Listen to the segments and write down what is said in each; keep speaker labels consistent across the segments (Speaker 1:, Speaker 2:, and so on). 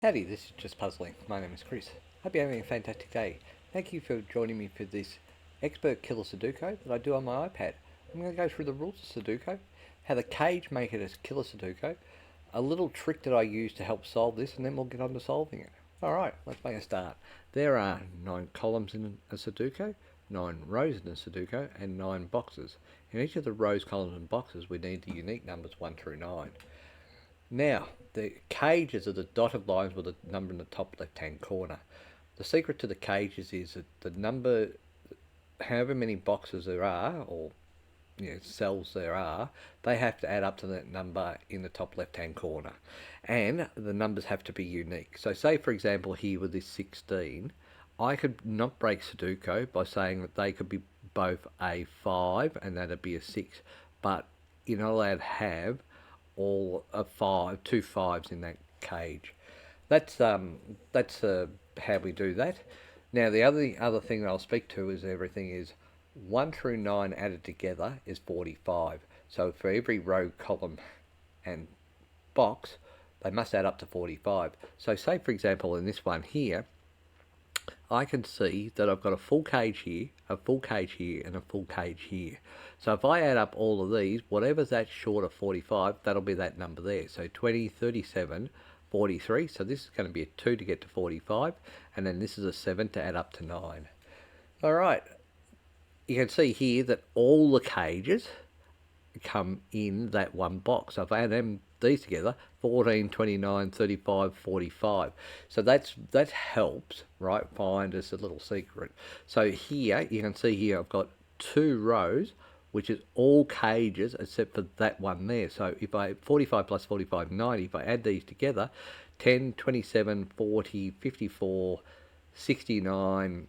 Speaker 1: Howdy, this is Just Puzzling. My name is Chris. Hope you're having a fantastic day. Thank you for joining me for this expert killer Sudoku that I do on my iPad. I'm going to go through the rules of Sudoku, how the cage make it as killer Sudoku, a little trick that I use to help solve this, and then we'll get on to solving it. Alright, let's make a start. There are 9 columns in a Sudoku, 9 rows in a Sudoku, and 9 boxes. In each of the rows, columns, and boxes, we need the unique numbers 1 through 9. Now, the cages are the dotted lines with a number in the top left-hand corner. The secret to the cages is that the number, however many boxes there are, or cells there are, they have to add up to that number in the top left-hand corner. And the numbers have to be unique. So say, for example, here with this 16, I could not break Sudoku by saying that they could be both a 5 and that'd be a 6. But you're not allowed to have all two fives in that cage. That's how we do that. Now the other thing that I'll speak to is everything is 1 through 9 added together is 45. So for every row, column, and box, they must add up to 45. So say for example in this one here, I can see that I've got a full cage here, a full cage here, and a full cage here. So if I add up all of these, whatever's that short of 45, that'll be that number there. So 20, 37, 43. So this is going to be a 2 to get to 45, and then this is a 7 to add up to 9. All right. You can see here that all the cages come in that one box. So if I add these together, 14, 29, 35, 45. So that helps, right, find us a little secret. So here, you can see here I've got 2 rows, which is all cages except for that one there. So if I 45 plus 45, 90, if I add these together, 10, 27, 40, 54, 69,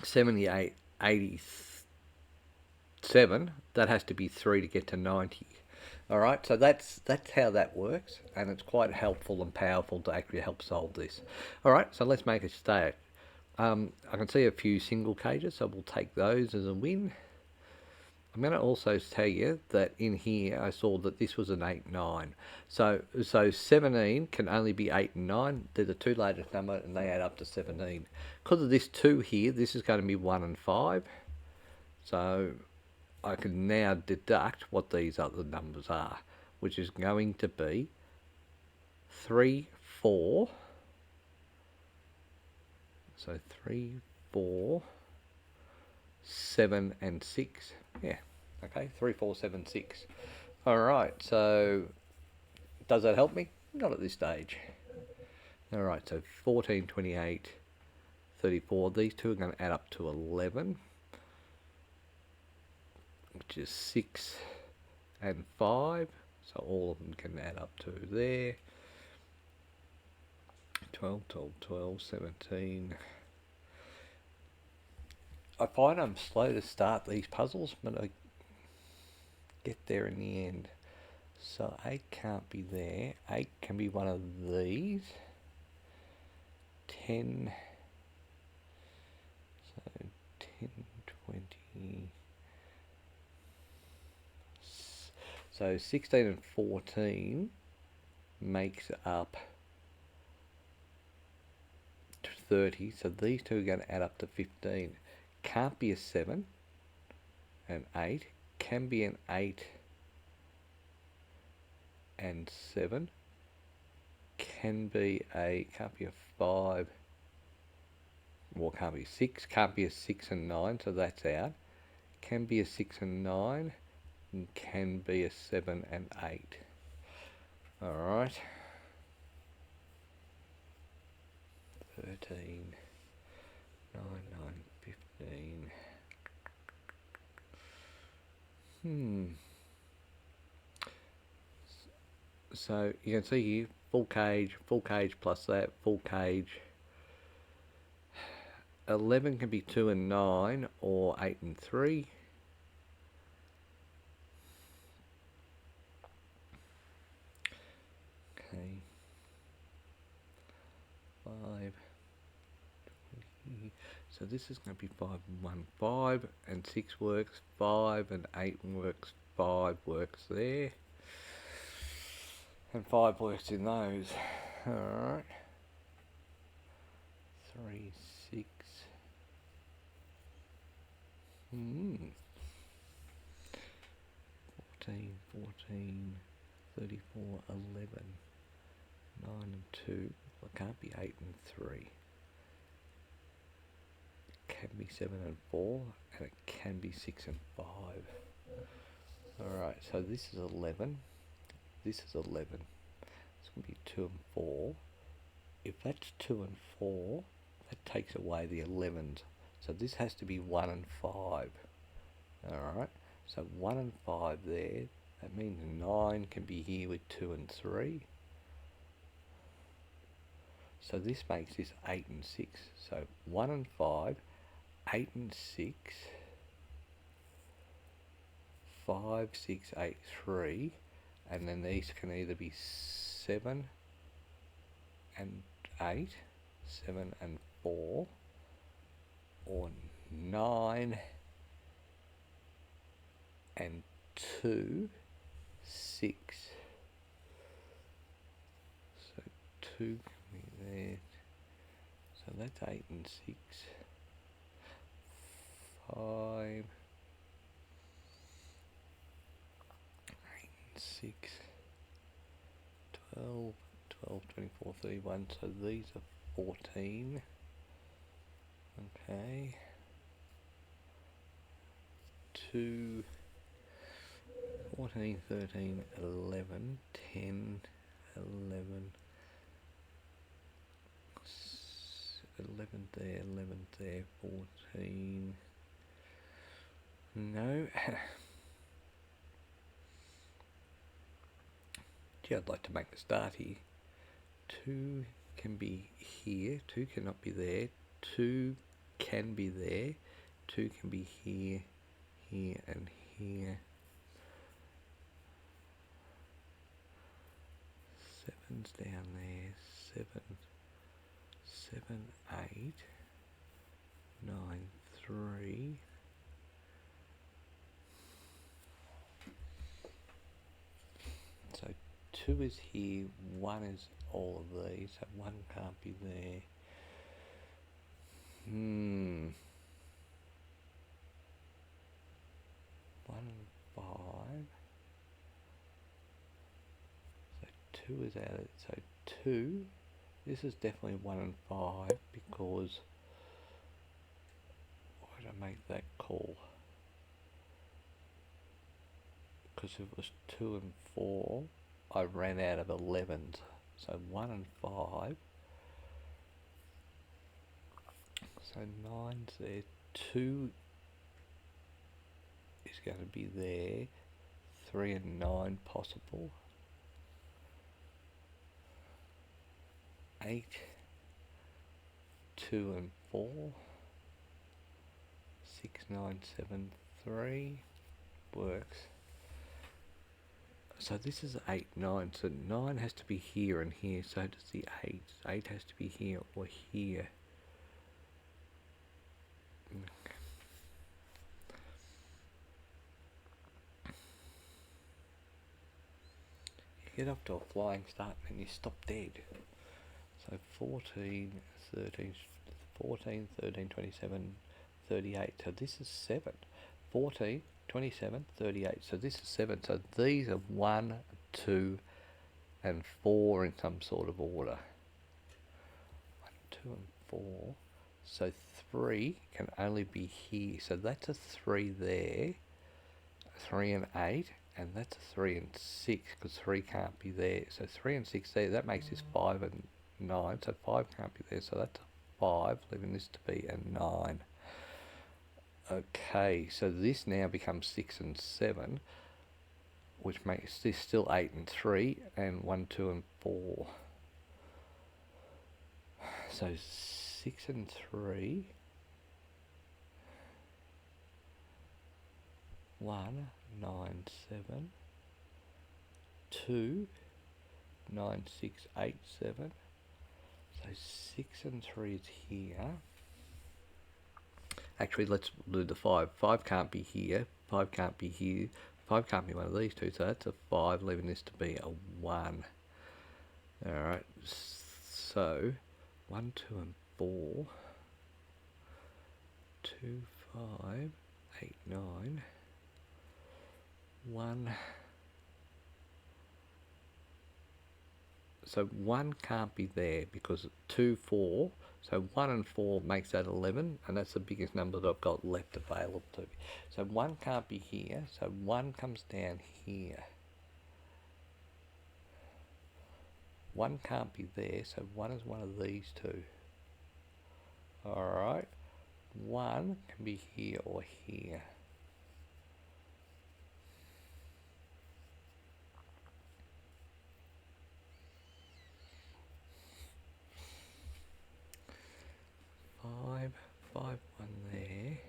Speaker 1: 78, 87, that has to be 3 to get to 90. All right, so that's how that works, and it's quite helpful and powerful to actually help solve this. All right, so let's make a start. I can see a few single cages, so we'll take those as a win. I'm going to also tell you that in here I saw that this was an 8, 9. So 17 can only be 8 and 9. They're the two latest number and they add up to 17. Because of this 2 here, this is going to be 1 and 5. So I can now deduct what these other numbers are, which is going to be 3, 4. So 3, 4, 7 and 6. Yeah, okay, 3, 4, 7, 6. All right, so does that help me? Not at this stage. All right, so 14, 28, 34. These two are going to add up to 11, which is 6 and 5. So all of them can add up to there. 12, 12, 12, 17. I find I'm slow to start these puzzles, but I get there in the end. So 8 can't be there. 8 can be one of these. 10. So 10, 20. So 16 and 14 makes up 30. So these two are going to add up to 15. Can't be a 7 and 8. Can be an 8 and 7. Can't be a 5. Well, can't be 6. Can't be a 6 and 9, so that's out. Can be a 6 and 9. And can be a 7 and 8. Alright. 13. 9, 9, 15. So you can see here, full cage plus that, full cage. 11 can be 2 and 9 or 8 and 3. Okay. 5. 20. So this is going to be 5 and 1, 5 and 6 works, 5 and 8 works, 5 works there, and 5 works in those. Alright. 3, 6. 14, 14, 34, 11. 9 and 2. Well, it can't be 8 and 3. It can be 7 and 4. And it can be 6 and 5. Alright, so this is 11. This is 11. It's going to be 2 and 4. If that's 2 and 4, that takes away the 11s. So this has to be 1 and 5. Alright, so 1 and 5 there. That means 9 can be here with 2 and 3. So this makes this 8 and 6. So 1 and 5, 8 and 6, 5, 6, 8, 3. And then these can either be 7 and 8, 7 and 4, or 9 and 2, 6. So 2 can be there. So that's 8 and 6. 5, 8 and 6. 12, 12, 24, 31. So these are 14. Okay. 2, 14, 13, 11, 10, 11, 11 there, 11 there, 14. No. Gee, I'd like to make a start here. 2 can be here, 2 cannot be there, 2 can be there, 2 can be here, here and here. 7's down there, 7, 7, 8, 9, 3. So 2 is here, 1 is all of these, so 1 can't be there. 1 and 5. So 2 is out of it. So 2, this is definitely 1 and 5 because why did I make that call? Because if it was 2 and 4, I ran out of 11s. So 1 and 5. So 9's there. 2 is going to be there. 3 and 9 possible. 8, 2 and 4. 6, 9, 7, 3 works. So this is 8, 9. So 9 has to be here and here. So does the 8. 8 has to be here or here. You get up to a flying start and you stop dead. So 14, 13, 14, 13, 27, 38. So this is 7. 14, 27, 38. So this is 7. So these are 1, 2, and 4 in some sort of order. 1, 2, and 4. So 3 can only be here. So that's a 3 there. 3 and 8. And that's a 3 and 6 because 3 can't be there. So 3 and 6 there. That makes this 5 and 9. So 5 can't be there. So that's a 5, leaving this to be a 9. Okay, so this now becomes 6 and 7, which makes this still 8 and 3, and 1, 2, and 4. So 6 and 3, 1, 9, 7, 2, 9, 6, 8, 7. So 6 and 3 is here. Actually, let's do the 5. 5 can't be here. 5 can't be here. 5 can't be one of these two. So that's a 5, leaving this to be a 1. Alright. So 1, 2 and 4, 2, 5, 8, 9, 1. So 1 can't be there because 2, 4, so 1 and 4 makes that 11, and that's the biggest number that I've got left available to me. So 1 can't be here, so 1 comes down here. 1 can't be there, so 1 is one of these two. Alright, 1 can be here or here. Five, 1 there.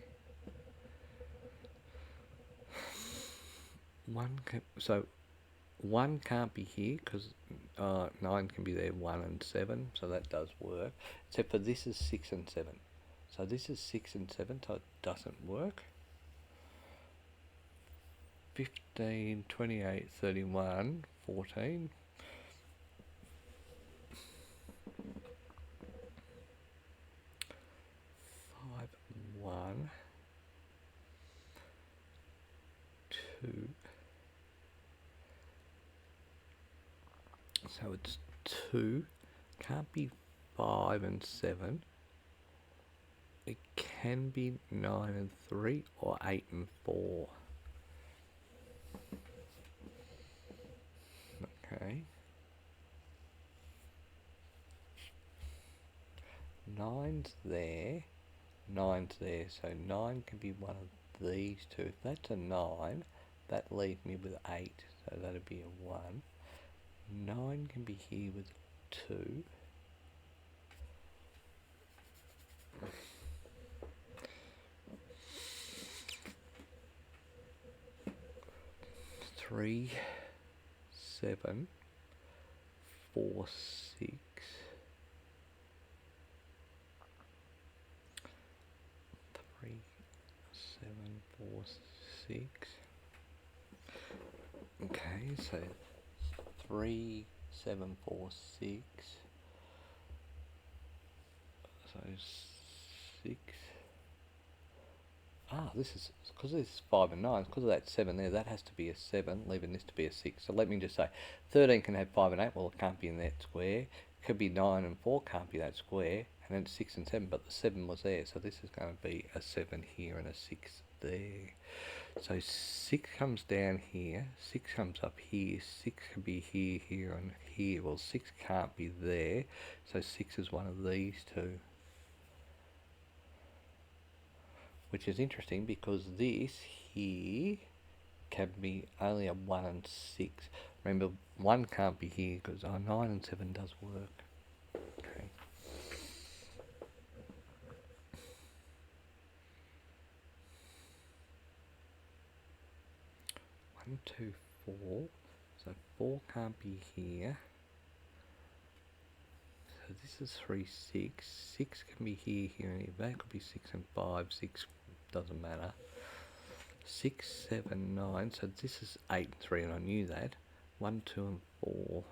Speaker 1: 1 can't be here because 9 can be there, 1 and 7, so that does work. Except for this is 6 and 7. So this is 6 and 7, so it doesn't work. 15, 28, 31, 14. 5, 1, 2. So it's 2. Can't be 5 and 7. It can be 9 and 3 or 8 and 4. Okay. 9's there. 9's there. So 9 can be one of these two. If that's a 9, that leaves me with 8. So that'd be a 1. 9 can be here with 2. 3, 7, 4, 6. 3, 7, 4, 6. Okay, so 3, 7, 4, 6. So 6. This is because this is 5 and 9. Because of that 7 there, that has to be a 7, leaving this to be a 6. So let me just say 13 can have 5 and 8. Well, it can't be in that square. It could be 9 and 4, can't be that square. And then 6 and 7, but the 7 was there. So this is going to be a 7 here and a 6 there. So 6 comes down here, 6 comes up here, 6 can be here, here and here. Well, 6 can't be there, so 6 is one of these two. Which is interesting because this here can be only a 1 and 6. Remember, 1 can't be here because 9 and 7 does work. Okay. 1, 2, 4. So 4 can't be here. So this is 3, 6. 6 can be here, here, and here. That could be 6 and 5. 6 doesn't matter. 6, 7, 9. So this is 8 and 3, and I knew that. 1, 2, and 4.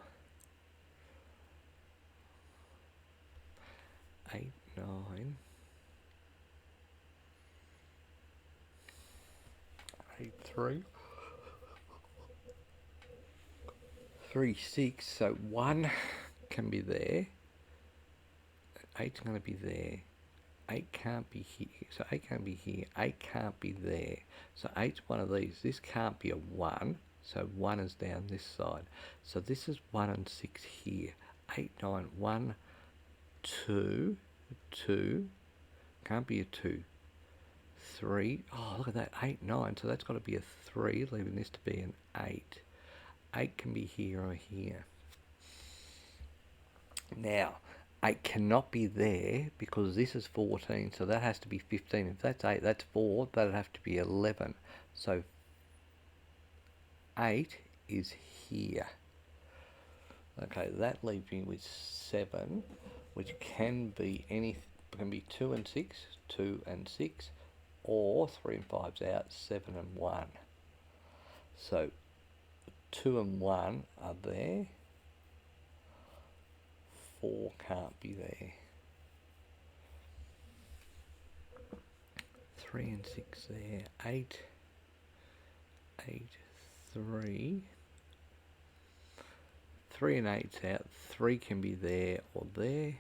Speaker 1: 8, 9. 8, 3. 3, 6. So 1 can be there. 8's going to be there. 8 can't be here. So 8 can't be here. 8 can't be there. So 8's one of these. This can't be a 1. So 1 is down this side. So this is 1 and 6 here. 8, 9, 1, 2, 2. Can't be a 2. 3. Oh, look at that. 8, 9. So that's got to be a 3, leaving this to be an 8. 8 can be here or here. Now, 8 cannot be there because this is 14, so that has to be 15. If that's 8, that's 4, that'd have to be 11. So 8 is here. Okay, that leaves me with 7, which can be can be 2 and 6, 2 and 6, or 3 and 5's out, 7 and 1. So 2 and 1 are there. 4 can't be there. 3 and 6 there. 8, 8, 3. 3 and 8's out. 3 can be there or there.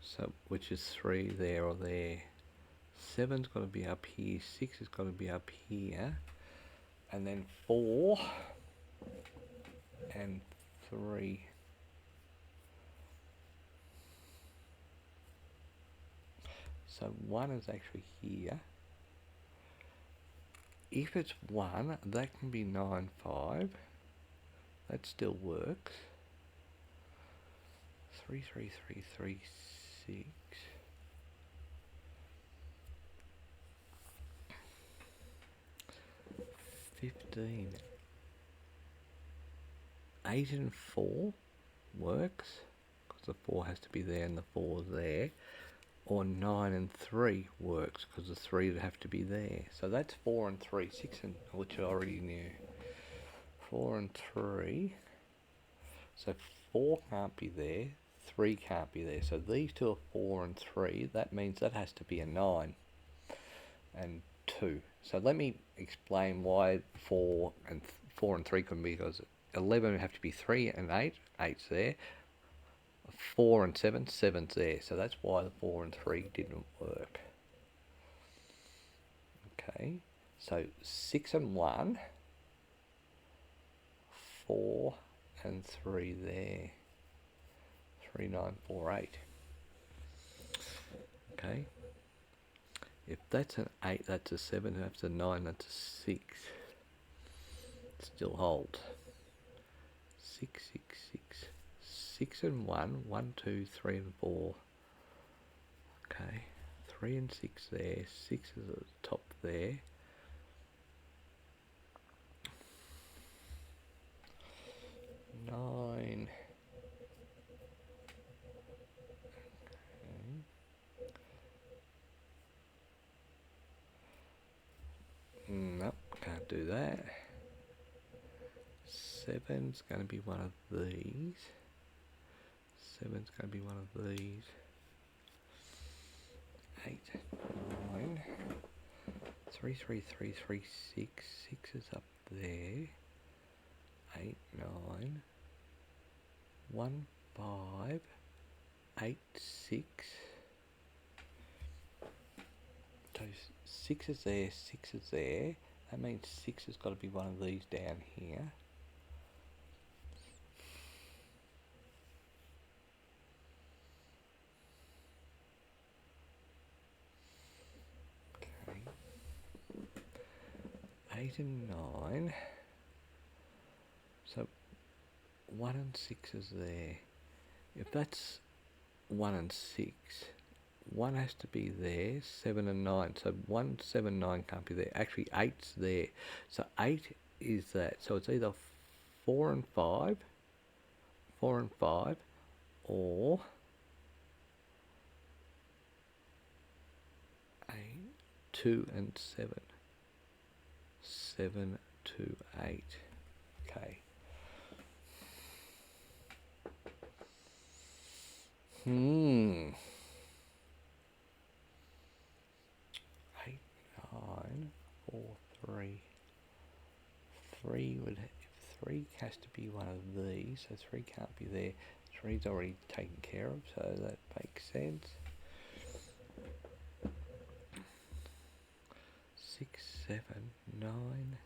Speaker 1: So, which is 3 there or there. 7's got to be up here. 6 has got to be up here. And then 4 and 3. So 1 is actually here. If it's 1, that can be 9, 5. That still works. 3, 3, 3, 3, 6. 15. 8 and 4 works, because the 4 has to be there and the 4's there. Or 9 and 3 works, because the 3 would have to be there. So that's 4 and 3, 6 and, which I already knew. 4 and 3. So 4 can't be there, 3 can't be there. So these two are 4 and 3. That means that has to be a 9 and 2. So let me explain why 4 and 3 couldn't be, because 11 would have to be 3 and 8. 8's there. 4 and 7, 7's there. So that's why the 4 and 3 didn't work. Okay. So 6 and 1. 4 and 3 there. 3, 9, 4, 8. Okay. If that's an 8, that's a 7. If that's a 9, that's a 6. Still hold. 6, 6, 6. 6 and 1. 1, 2, 3 and 4. Okay. 3 and 6 there. 6 is at the top there. 9. Nope, can't do that. 7's going to be one of these. 7's going to be one of these. 8, 9. 3, 3, 3, 3, 6. 6 is up there. 8, 9. 1, 5. 8, 6. So 6 is there, 6 is there. That means 6 has got to be one of these down here. Okay. 8 and 9. So 1 and 6 is there. If that's 1 and 6, 1 has to be there, 7 and 9. So 1, 7, 9 can't be there. Actually, 8's there. So 8 is that. So it's either 4 and 5, 4 and 5, or 8, 2 and 7. 7 to 8. Okay. 8, 9, 4, 3. 3 would, if 3 has to be one of these, so 3 can't be there. 3's already taken care of, so that makes sense. 6, 7, 9.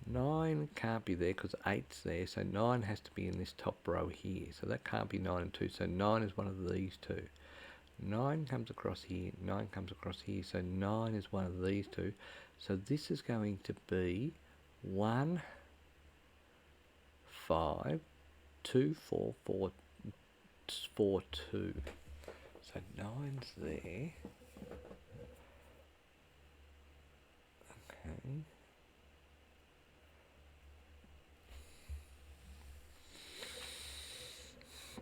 Speaker 1: 9 can't be there because 8's there, so 9 has to be in this top row here. So that can't be 9 and 2, so 9 is one of these two. 9 comes across here, 9 comes across here, so 9 is one of these two. So this is going to be 1, 5, 2, 4, 4, 4, 2. So 9's there. Okay.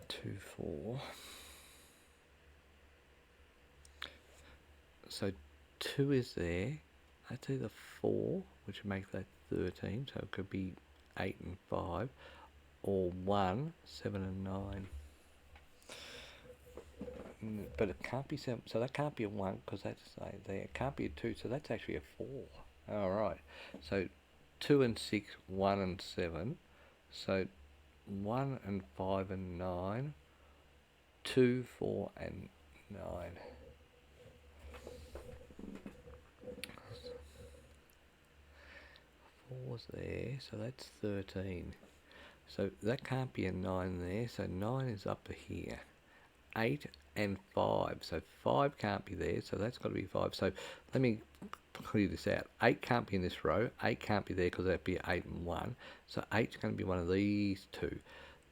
Speaker 1: 2, 4. So 2 is there. That's either 4, which would make that 13, so it could be 8 and 5, or 1, 7 and 9. But it can't be 7, so that can't be a 1 because that's there. It can't be a 2, so that's actually a 4. Alright, so 2 and 6, 1 and 7. So 1 and 5 and 9, 2, 4 and 9. 4's there, so that's 13. So that can't be a 9 there, so 9 is up here. 8 and 5, so 5 can't be there, so that's got to be 5. So let me clear this out. 8 can't be in this row, 8 can't be there because that'd be 8 and 1, so 8's going to be one of these two.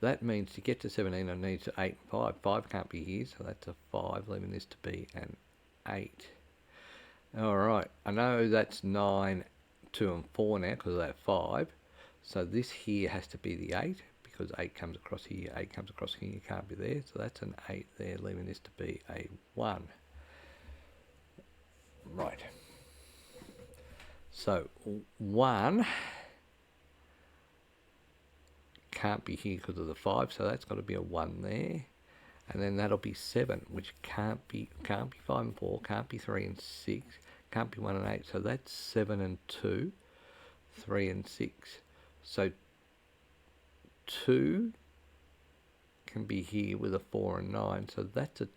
Speaker 1: That means to get to 17 I need to 8 and 5. 5 can't be here, so that's a 5, leaving this to be an 8. Alright, I know that's 9, 2 and 4 now because of that 5, so this here has to be the 8, because 8 comes across here, 8 comes across here, you can't be there, so that's an 8 there, leaving this to be a 1. Right. So 1 can't be here because of the 5, so that's got to be a 1 there. And then that'll be 7, which can't be 5 and 4, can't be 3 and 6, can't be 1 and 8, so that's 7 and 2, 3 and 6. So 2 can be here with a 4 and 9, so that's a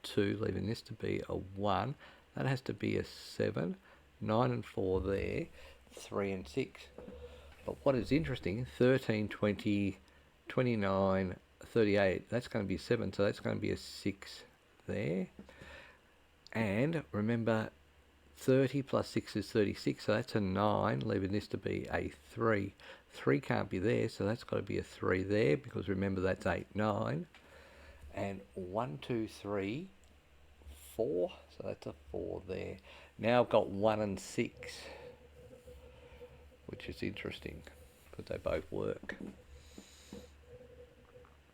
Speaker 1: 2, leaving this to be a 1. That has to be a 7, 9 and 4 there, 3 and 6. But what is interesting, 13, 20, 29, 38, that's going to be 7, so that's going to be a 6 there. And remember, 30 plus 6 is 36, so that's a 9, leaving this to be a 3. 3 can't be there, so that's got to be a 3 there, because remember that's 8, 9. And 1, 2, 3, 4, so that's a 4 there. Now I've got 1 and 6, which is interesting, because they both work.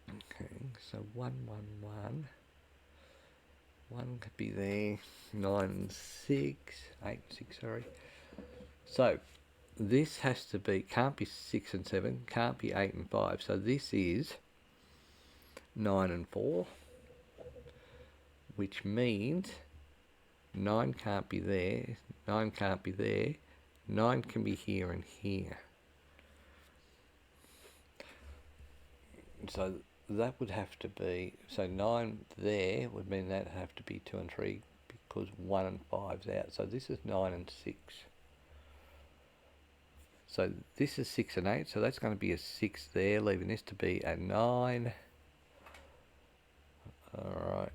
Speaker 1: Okay, so 1, 1, 1. 1 could be there, 9 and 6, 8 and 6, sorry. So this has to be, can't be 6 and 7, can't be 8 and 5, so this is 9 and 4, which means 9 can't be there, 9 can't be there, 9 can be here and here. So that would have to be, so 9 there would mean that would have to be 2 and 3 because 1 and 5's out. So this is 9 and 6. So this is 6 and 8, so that's going to be a 6 there, leaving this to be a 9. Alright.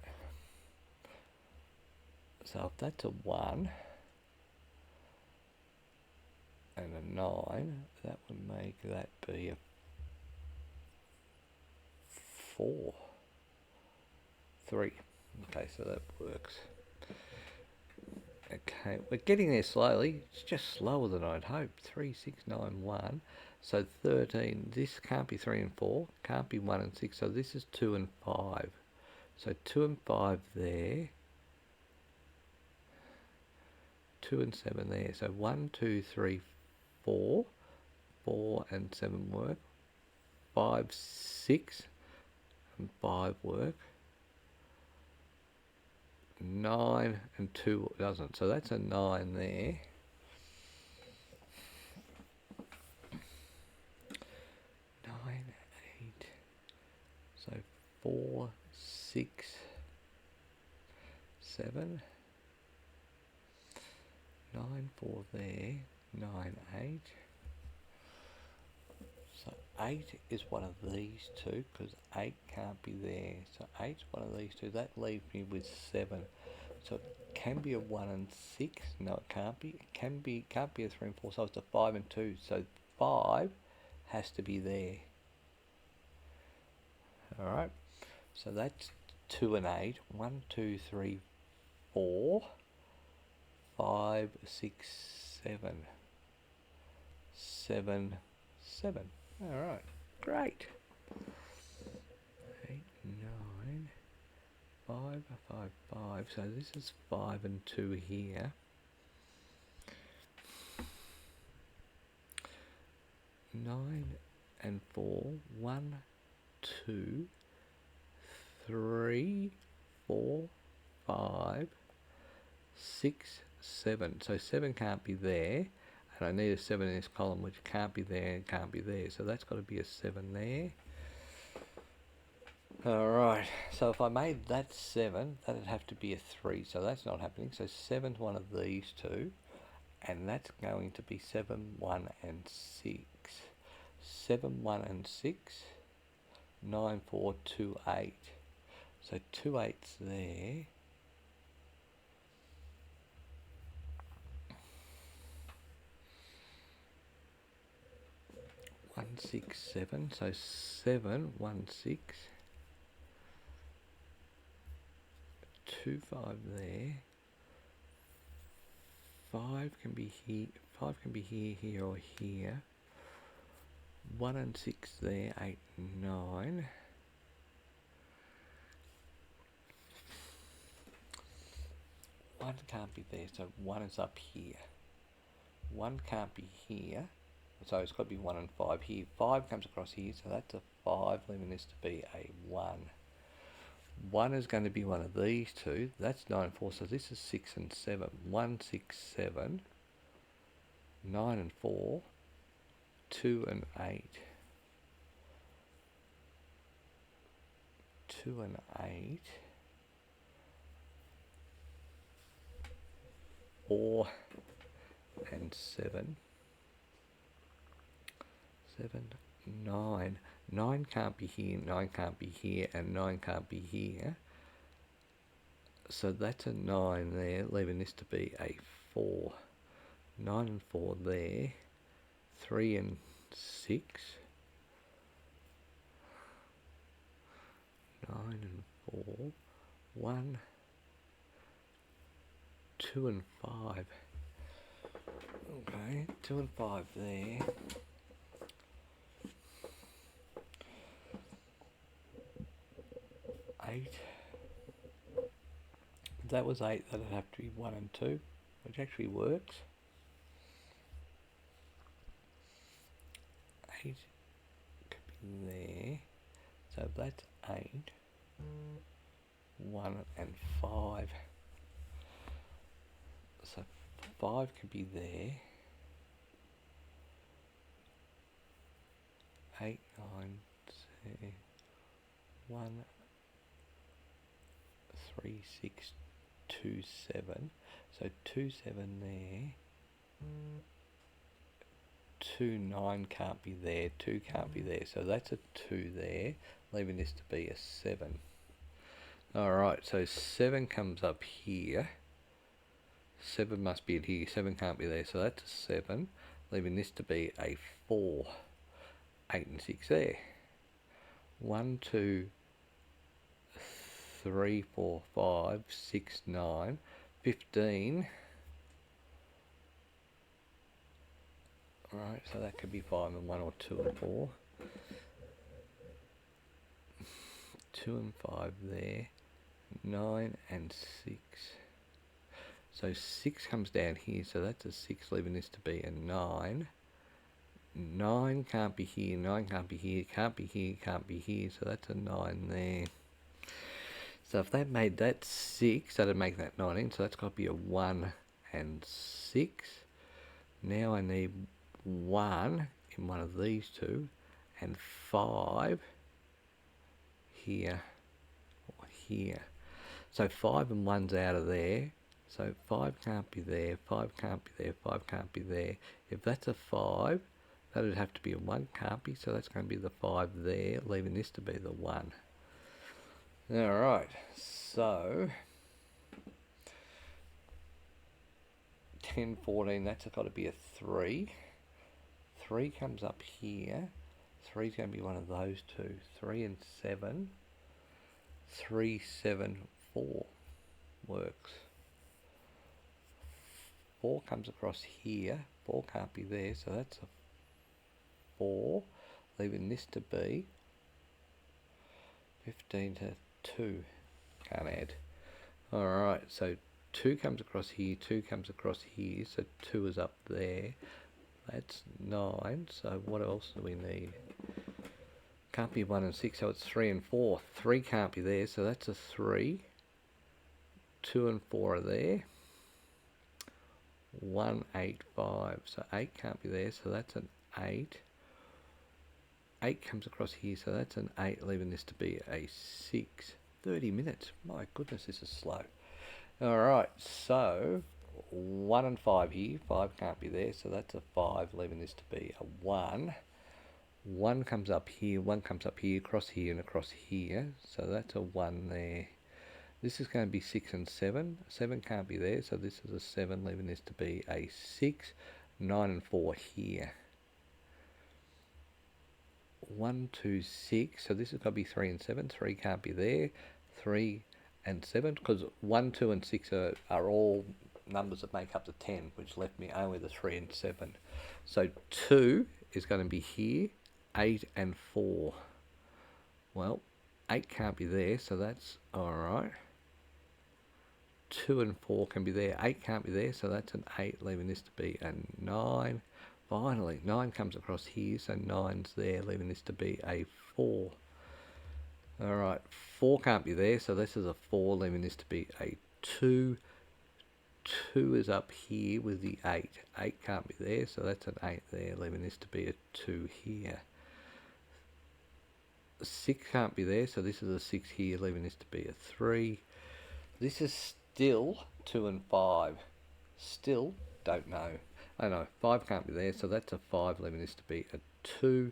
Speaker 1: So if that's a 1 and a 9, that would make that be a 4. 3. Okay, so that works. Okay, we're getting there slowly. It's just slower than I'd hoped. 3, 6, 9, 1. So 13. This can't be 3 and 4. Can't be 1 and 6. So this is 2 and 5. So 2 and 5 there. 2 and 7 there. So 1, 2, 3, 4. 4 and 7 work. 5, 6 and 5 work. 9 and 2 doesn't, so that's a 9 there. 9, 8, so 4, 6, 7, 9, 4 there, 9, 8. So 8 is one of these two, because 8 can't be there. So 8's one of these two. That leaves me with 7. So it can be a 1 and 6. No, it can't be. It can't be a 3 and 4. So it's a 5 and 2. So 5 has to be there. Alright. So that's 2 and 8. 1, 2, 3, 4. 5, 6, 7. 7, 7. Alright, great. 8, 9, 5, 5, 5. So this is 5 and 2 here. 9, and 4. 1, 2, 3, 4, 5, 6, 7. So 7 can't be there, and I need a 7 in this column, which can't be there and can't be there. So that's got to be a 7 there. Alright, so if I made that 7, that'd have to be a 3, so that's not happening. So 7's one of these two, and that's going to be 7, 1 and 6. 7, 1 and 6, 9, 4, 2, 8. So 2 8's there. One, 6, 7. So 7, 1, 6. 2, 5 there. 5 can be here. 5 can be here, here, or here. 1 and 6 there. 8, 9. 1 can't be there, so 1 is up here. 1 can't be here, so it's got to be 1 and 5 here. 5 comes across here, so that's a 5, leaving this to be a 1. 1 is going to be one of these two. That's 9 and 4, so this is 6 and 7. 1, 6, 7. 9 and 4. 2 and 8. 2 and 8. Or and 7. 7, 9. 9 can't be here, 9 can't be here, and 9 can't be here. So that's a 9 there, leaving this to be a 4. 9 and 4 there. 3 and 6. 9 and 4. 1, 2 and 5. Okay, 2 and 5 there. 8. If that was 8, that'd have to be 1 and 2, which actually works. 8 could be there. So that's 8. 1 and 5. So 5 could be there. 8, 9, 2, 1, 3, 6, 2, 7. So 2, 7 there. 2, 9 can't be there. 2 can't be there. So that's a 2 there, leaving this to be a 7. Alright, so 7 comes up here. 7 must be in here. 7 can't be there. So that's a 7, leaving this to be a 4. 8 and 6 there. 1, 2, 3, 4, 5, 6, 9, 15. Alright, so that could be 5 and 1 or 2 and 4. 2 and 5 there. 9 and 6. So 6 comes down here, so that's a 6, leaving this to be a 9. 9 can't be here, 9 can't be here, can't be here, can't be here, so that's a 9 there. So if that made that 6, that'd make that 19, so that's got to be a 1 and 6. Now I need 1 in one of these two, and 5 here or here. So 5 and 1's out of there, so 5 can't be there, 5 can't be there, 5 can't be there. If that's a 5, that'd have to be a 1, can't be, so that's going to be the 5 there, leaving this to be the 1. Alright, so 10, 14, that's got to be a 3. 3 comes up here. 3's going to be one of those two. 3 and 7. 3, 7, 4 works. 4 comes across here. 4 can't be there, so that's a 4, leaving this to be 15 to 2. Can't add. Alright, so 2 comes across here, 2 comes across here, so 2 is up there. That's 9, so what else do we need? Can't be 1 and 6, so it's 3 and 4. 3 can't be there, so that's a 3. 2 and 4 are there. 1, 8, 5. So 8 can't be there, so that's an 8. 8 comes across here, so that's an 8, leaving this to be a 6. 30 minutes. My goodness, this is slow. Alright, so 1 and 5 here. 5 can't be there, so that's a 5, leaving this to be a 1. 1 comes up here, 1 comes up here, across here and across here, so that's a 1 there. This is going to be 6 and 7. 7 can't be there, so this is a 7, leaving this to be a 6. 9 and 4 here. 1, 2, 6, so this is going to be 3 and 7. 3 can't be there. 3 and 7, because 1, 2 and 6 are all numbers that make up the 10, which left me only the 3 and 7. So 2 is going to be here. 8 and 4. Well, 8 can't be there, so that's alright. 2 and 4 can be there. 8 can't be there, so that's an 8, leaving this to be a 9. Finally, 9 comes across here, so 9's there, leaving this to be a 4. Alright, 4 can't be there, so this is a 4, leaving this to be a 2. 2 is up here with the 8. 8 can't be there, so that's an 8 there, leaving this to be a 2 here. 6 can't be there, so this is a 6 here, leaving this to be a 3. This is still 2 and 5. Still don't know. I know, 5 can't be there, so that's a 5, leaving this to be a 2.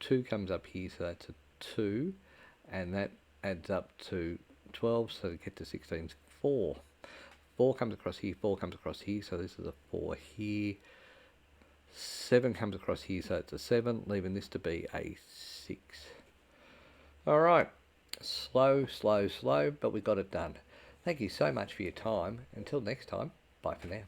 Speaker 1: 2 comes up here, so that's a 2. And that adds up to 12, so to get to 16 is 4. 4 comes across here, 4 comes across here, so this is a 4 here. 7 comes across here, so it's a 7, leaving this to be a 6. Alright, slow, slow, slow, but we got it done. Thank you so much for your time. Until next time, bye for now.